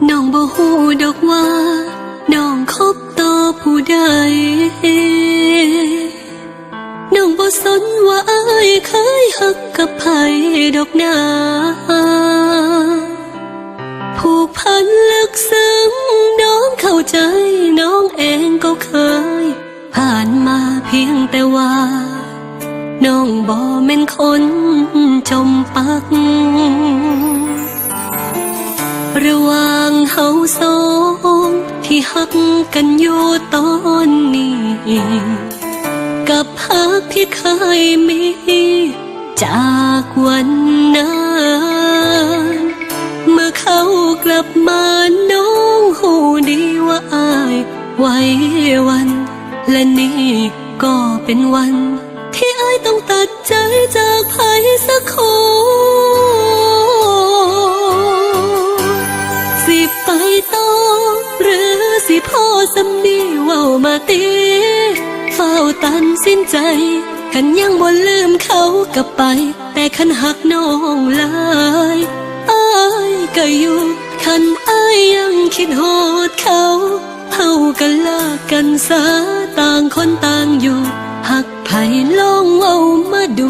น้องบ่ฮู้ดอกว่าน้องคบต่อผู้ใดน้องบ่สนว่าอ้ายเคยหักกับไผดอกนาผูกพันลึกซึ้งน้องเข้าใจน้องเองก็เคยผ่านมาเพียงแต่ว่าน้องบ่แม่นคนจมปักระหว่างเฮาสองที่หักกันอยู่ตอนนี้กับหักที่เคยมีจากวันนั้นเมื่อเขากลับมาน้องหูดีว่าอายไว้วันและนี่ก็เป็นวันที่อายต้องตัดใจจากใครสักคนสิไปต่อหรือสิพ่อสำนีเว้ามาตีเฝ้าตัดสินใจคันยังบ่ลืมเขาก็ไปแต่คันหักน้องหลายอ้ายก็อยู่คันอ้ายยังคิดโหดเขาเฮาก็เลิกกันซะต่างคนต่างอยู่หักไผลองเอามาดู